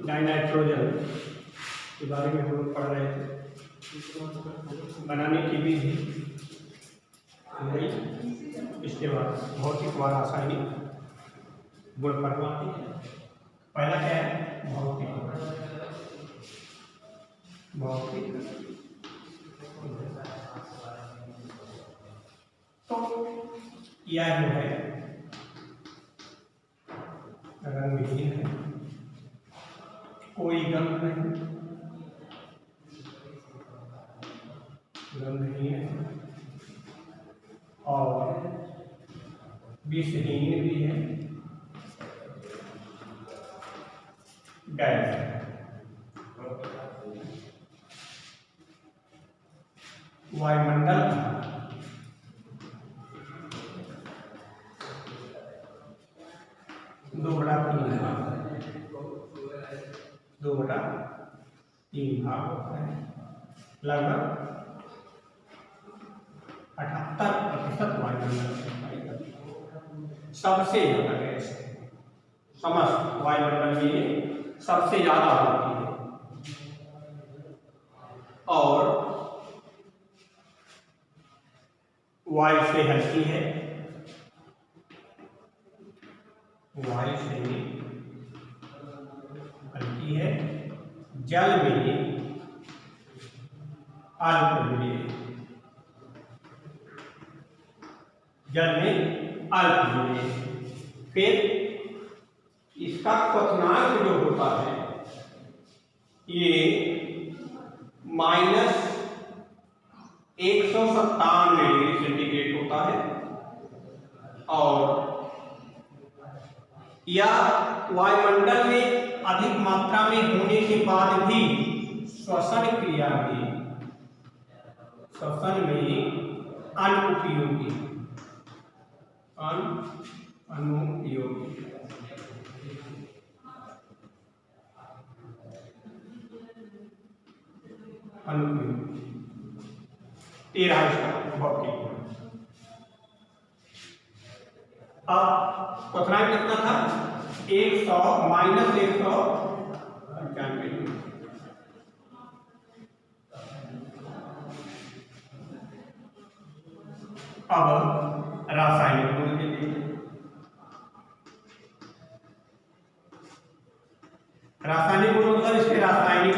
Dinitrogen के बारे में हम लोग पढ़ रहे थे। बनाने की विधि इसके बाद भौतिक व रासायनिक गुण परमाणु। पहला क्या है? भौतिक। तो यह जो है रंगहीन है, कोई गंध नहीं है और विषहीन भी है, गैस है। वायुमंडल 2/3 भाग होता है। लगभग 78% वायुमंडल सबसे ज्यादा गैस है। समस्त वायुमंडल में सबसे ज्यादा होती है और वायु से हल्की है, वायु से हल्की है, जल में अल्पलीय, जल में अल्पलीय। फिर इसका क्वथनांक जो होता है ये -157 डिग्री सेंटीग्रेड होता है और या वायुमंडल में अधिक मात्रा में होने के बाद भी श्वसन क्रिया में अनुपयोगी तेरह इसका भौतिक गुण। अब क्वथनांक कितना था? 100 -195। अब रासायनिक गुण देखिए। रासायनिक गुण मतलब इसके रासायनिक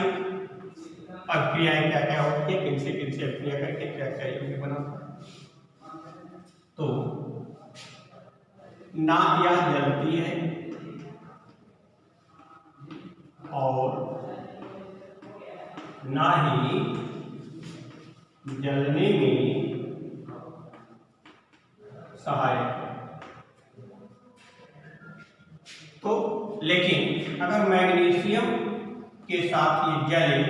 अभिक्रियाएं क्या क्या होती है, किन से अभिक्रिया करके क्या क्या यौगिक बनाता है। तो ना यह जलती है और ना ही जलने में सहायक है। तो लेकिन अगर मैग्नीशियम के साथ ये जले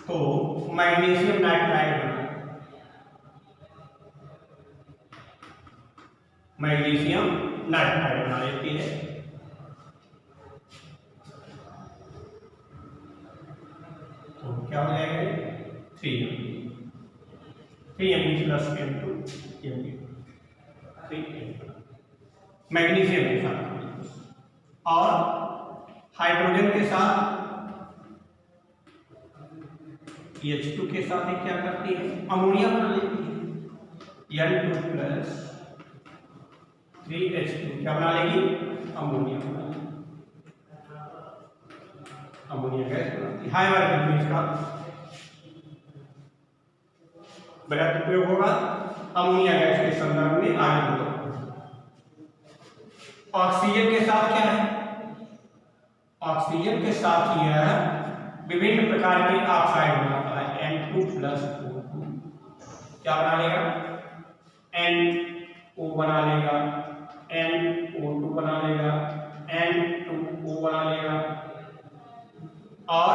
तो मैग्नीशियम नाइट्राइड बना, मैग्नीशियम नाइट्राइड बना लेती है। तो क्या हो जाएगा? 3 Mg plus N2 Mg 3 magnesium के साथ और हाइड्रोजन के साथ H2 के साथ क्या करती है? अमोनिया बना लेती है। N2 प्लस 3H2 क्या बना लेगी? अमोनिया बना लेगी, अमोनिया गैस बनाती है। हाइवर बिजनेस का बड़ा उपयोग होगा अमोनिया गैस के संदर्भ में आगे होगा। ऑक्सीजन के साथ क्या है? ऑक्सीजन के साथ यह विभिन्न प्रकार के ऑक्साइड बनाता है। N2 प्लस O2 क्या बना लेगा? NO बना लेगा, NO2 बना लेगा, N2O बना लेगा और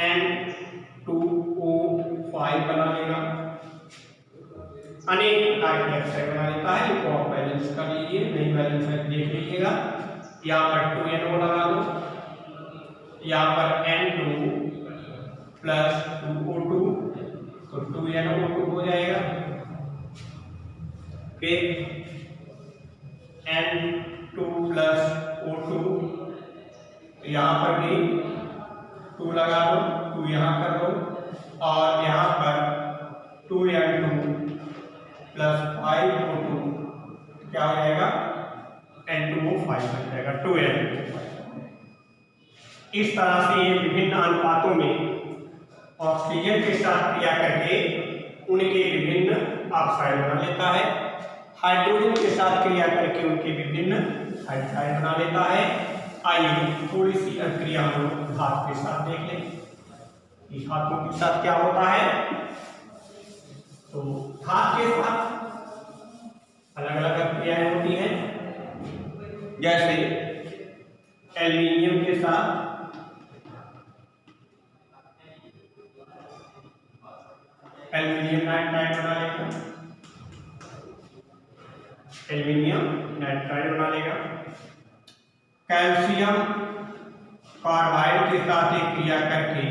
N2O5 बना लेगा। अनेक प्रकार के ऑक्साइड बना लेता है। इसको आप बैलेंस कर लीजिए, नहीं बैलेंस है देख लीजिएगा। यहाँ पर 2NO लगा दो, यहाँ पर N2 प्लस 2O2 तो 2NO2 हो जाएगा। फिर N2 प्लस O2 यहाँ पर भी 2 लगा दो, 2 यहाँ कर दो और यहाँ पर 2n2 प्लस 5 क्या हो जाएगा, n2 5 बन जाएगा 2n। इस तरह से ये विभिन्न अनुपातों में ऑक्सीजन के साथ क्रिया करके उनके विभिन्न ऑक्साइड बना लेता है, हाइड्रोजन के साथ क्रिया करके उनके विभिन्न हाइड्राइड बना लेता है। आइए थोड़ी सी क्रिया हम धातु के साथ देख लें। इस धातु के साथ क्या होता है, तो धातु के साथ अलग अलग क्रियाएं होती हैं, जैसे एल्युमिनियम के साथ एल्युमिनियम नाइट्राइड बना लेगा, एल्युमिनियम नाइट्राइड बना लेगा। कैल्शियम कार्बाइड के साथ एक क्रिया करके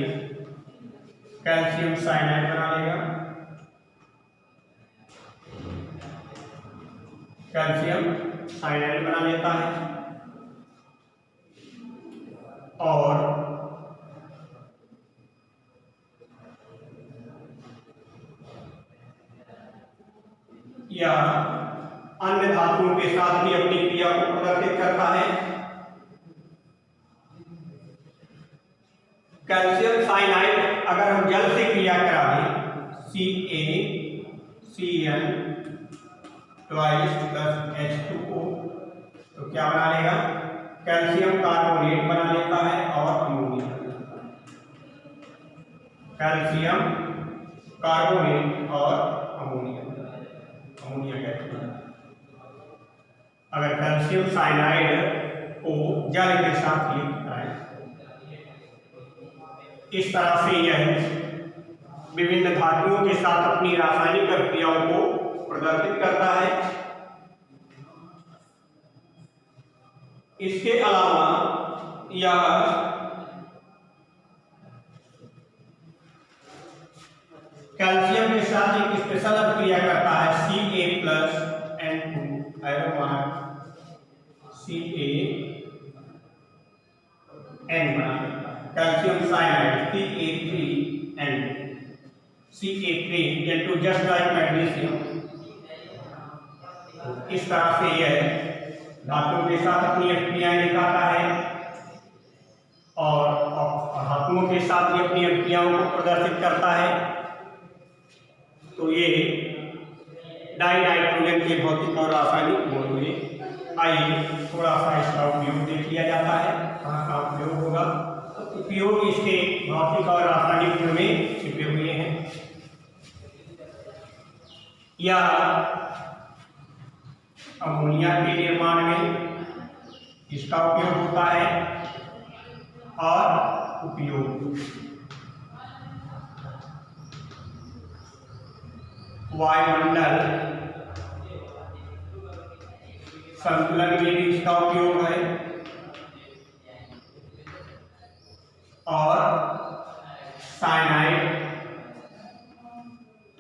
कैल्शियम साइनाइड बना लेगा, कैल्शियम साइनाइड बना लेता है। और या अन्य धातुओं के साथ भी अपनी क्रिया को प्रदर्शित करता है। कैल्शियम साइनाइड अगर हम जल से क्रिया करा दें, CaCN ट्वाइस प्लस H2O, तो क्या बना लेगा, कैल्शियम कार्बोनेट बना लेता है और अमोनिया, कैल्शियम कार्बोनेट और अमोनिया कहते हैं। अगर कैल्शियम साइनाइड को जल के साथ लिप्त कराएं, इस तरह से यह विभिन्न धातुओं के साथ अपनी रासायनिक क्रियाओं को प्रदर्शित करता है। इसके अलावा यह कैल्शियम के साथ एक स्पेशल क्रिया करता है, Ca प्लस N2 एरोमार्क CaN बना देता है, calcium cyanide Ca3N2 just like magnesium. इस तरह से यह धातुओं के साथ अपनी क्रियाएं दिखाता है और धातुओं के साथ ही अपनी क्रियाओं को प्रदर्शित करता है। तो ये डाइनाइट्रोजन के भौतिक और रासायनिक गुण हुए। आइए थोड़ा सा इसका उपयोग देख लिया जाता है, कहाँ का उपयोग होगा। तो उपयोग इसके भौतिक और रासायनिक गुण में छिपे हुए हैं। या अमोनिया के निर्माण में इसका उपयोग होता है और उपयोग वायुमंडल संतुलन में भी इसका उपयोग है और साइनाइड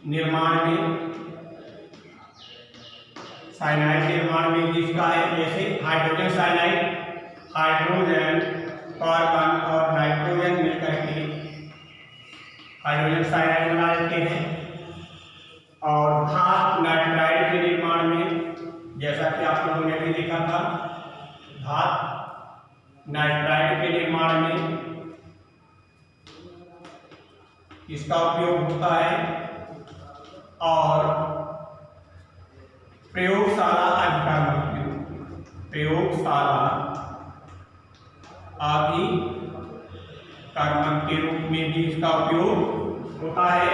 निर्माण में भी इसका है। जैसे हाइड्रोजन साइनाइड, हाइड्रोजन कार्बन और नाइट्रोजन मिलकर के हाइड्रोजन साइनाइड बना देते हैं। और धातु नाइट्राइड के निर्माण में, जैसा कि आप लोगों ने भी देखा था, धातु नाइट्राइड के निर्माण में इसका उपयोग होता है। और प्रयोगशाला अभिकर्मक के रूप में भी इसका उपयोग होता है।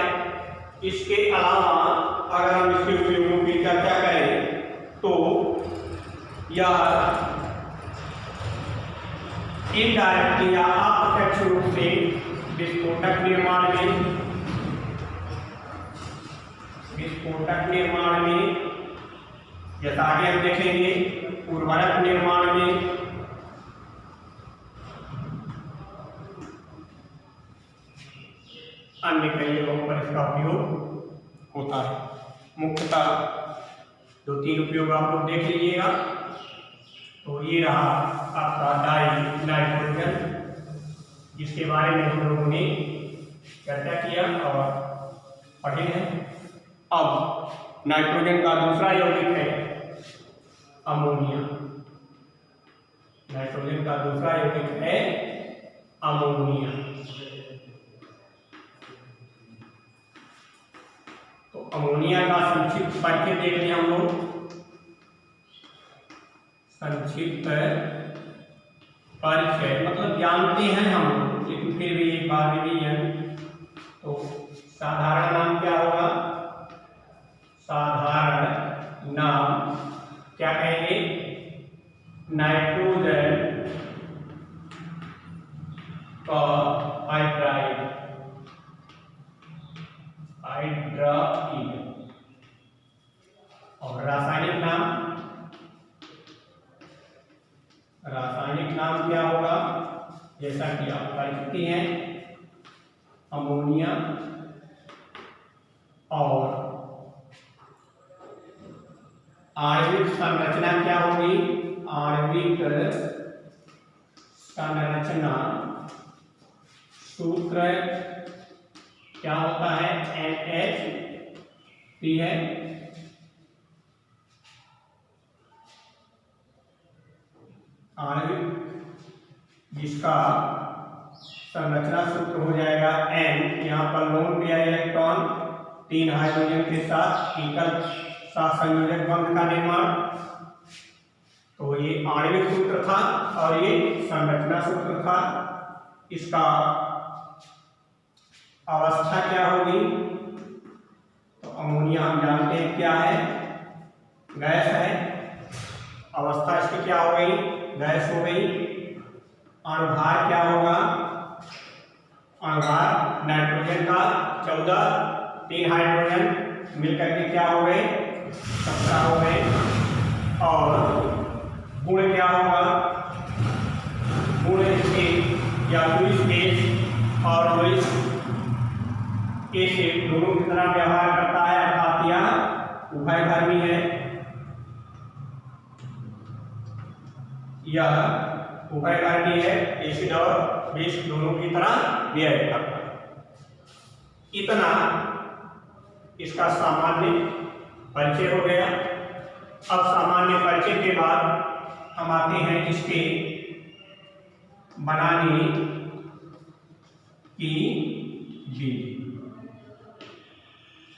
इसके अलावा अगर हम इसके उपयोगों की चर्चा करें तो यह इनडायरेक्ट या अप्रत्यक्ष रूप से विस्फोटक निर्माण में, जैसा आगे हम देखेंगे, उर्वरक निर्माण में, अन्य कई जगहों पर इसका उपयोग होता है। मुख्यतः 2-3 उपयोग आप लोग देख लीजिएगा। तो ये रहा आपका डाई नाइट्रोजन जिसके बारे में हम लोगों ने चर्चा किया और पढ़े हैं। अब नाइट्रोजन का दूसरा यौगिक है अमोनिया। नाइट्रोजन का दूसरा यौगिक है अमोनिया। तो अमोनिया का संक्षिप्त परिचय देख लें हम लोग। संक्षिप्त परिचय मतलब जानते हैं हम लोग, लेकिन फिर भी एक बार रिवीजन। तो साधारण नाम क्या होगा? साधारण नाम क्या कहेंगे? नाइट्रोजन का हाइड्राइड, हाइड्राइड। और रासायनिक नाम, रासायनिक नाम क्या होगा? जैसा कि आप पढ़ते हैं अमोनिया। और आणविक संरचना क्या होगी? आणविक संरचना सूत्र क्या होता है? NH3 है। आणविक जिसका संरचना सूत्र हो जाएगा N, यहाँ पर लोन पेयर इलेक्ट्रॉन 3 हाइड्रोजन के साथ एकल सहसंयोजक बंध का निर्माण। तो ये आणविक सूत्र था और ये संरचना सूत्र था। इसका अवस्था क्या होगी? तो अमोनिया हम जानते हैं क्या है? गैस है। अवस्था इसकी क्या हो गई? गैस हो गई। अणुभार क्या होगा? अणुभार नाइट्रोजन का 14, 3 हाइड्रोजन मिलकर के क्या हो गए? 17 हो गए। और गुण क्या होगा? गुण इसके या लुईस बेस और लुईस एसिड दोनों की तरह व्यवहार करता है, अर्थात यह उभयधर्मी है। यह उभयधर्मी है, एसिड और बेस दोनों की तरह व्यवहार करता है। इतना इसका सामान्य परिचय हो गया। अब सामान्य परिचय के बाद हम आते हैं इसके बनाने की विधि।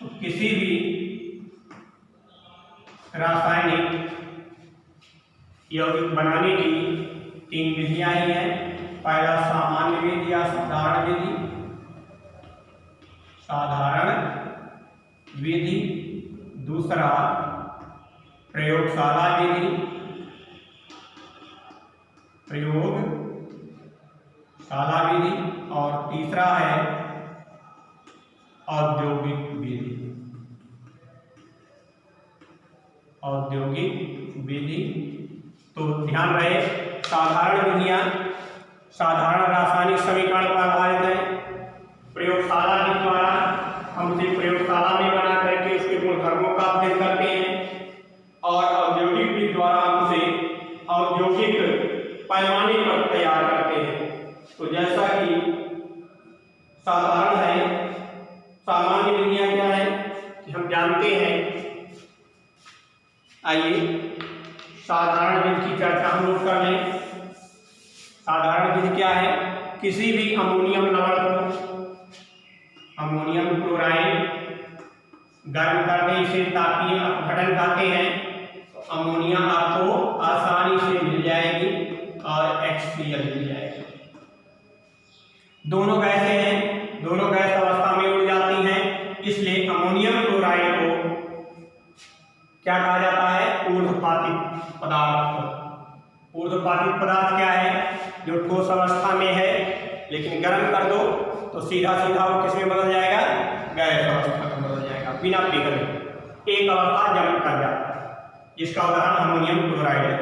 तो किसी भी रासायनिक यौगिक बनाने की 3 विधियां ही हैं। पहला सामान्य विधि या साधारण विधि, साधारण विधि। दूसरा प्रयोगशाला विधि, प्रयोगशाला विधि। और तीसरा है औद्योगिक विधि, औद्योगिक विधि। तो ध्यान रहे साधारण विधियां साधारण रासायनिक समीकरण पर आधारित है। प्रयोगशाला के द्वारा हम उसे प्रयोगशाला में बना करके उसके गुणधर्मों का अध्ययन करते हैं। और औद्योगिक विधि द्वारा हम उसे औद्योगिक पैमाने पर तैयार करते हैं। तो जैसा कि साधारण है, सामान्य विधियां क्या है कि हम जानते हैं। आइए साधारण विधि की चर्चा हम लोग कर लें। साधारण विधि क्या है? किसी भी अमोनियम लवण को, अमोनियम क्लोराइड गर्म करने से तापीय अपघटन करते हैं तो अमोनिया आपको आसानी से मिल जाएगी और HCl मिल जाएगी। दोनों गैसें हैं, दोनों गैस अवस्था में उड़ जाती हैं, इसलिए अमोनियम क्लोराइड को क्या कहा जाता है? ऊर्ध्वपातित पदार्थ। ऊर्ध्वपातित पदार्थ क्या है? जो ठोस अवस्था में है लेकिन गर्म कर दो तो सीधा सीधा वो किस में बदल जाएगा? गैस अवस्था में बदल जाएगा, बिना पिघले एक अवस्था जम कर जाता है, जिसका उदाहरण अमोनियम क्लोराइड है।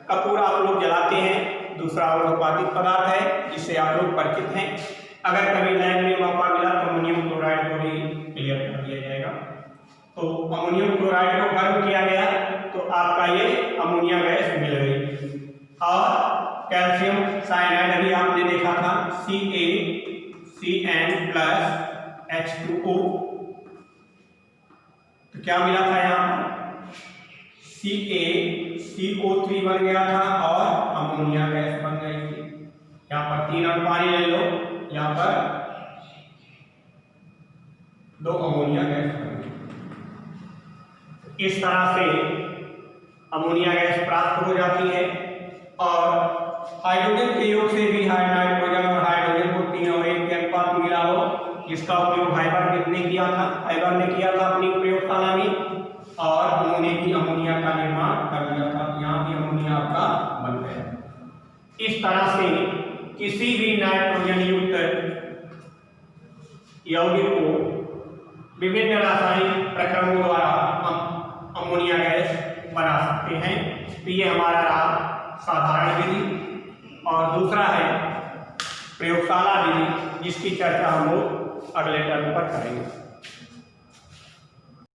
कपूर आप लोग जलाते हैं, दूसरा ऊर्ध्वपातित पदार्थ है जिससे आप लोग परिचित हैं। अगर कभी लैब में मौका मिला तो अमोनियम क्लोराइड को भी क्लियर कर दिया जाएगा। तो अमोनियम क्लोराइड को गर्म किया गया तो आपका ये अमोनिया गैस मिल गई और कैल्शियम साइनाइड अभी आपने देखा था CaCN प्लस H2O, तो क्या मिला था यहाँ पर CaCO3 बन गया था और अमोनिया गैस बन गई थी। यहाँ पर 3 अणु पानी ले लो, यहाँ पर 2 अमोनिया गैस बन गई। इस तरह से अमोनिया गैस प्राप्त हो जाती है और हाइड्रोजन के योग से भी नाइट्रोजन और हाइड्रोजन को 3 और 1 के अनुपात में मिला लो, जिसका उपयोग हाइबर ने किया था, हाइबर ने किया था अपनी प्रयोगशाला में और उन्होंने भी अमोनिया का निर्माण कर दिया था। यहाँ भी अमोनिया आपका बन गया। इस तरह से किसी भी नाइट्रोजन युक्त यौगिक को विभिन्न रासायनिक प्रक्रमों द्वारा हम अमोनिया गैस बना सकते हैं। तो ये हमारा रहा साधारण विधि और दूसरा है प्रयोगशाला विधि, जिसकी चर्चा हम लोग अगले टर्म पर करेंगे।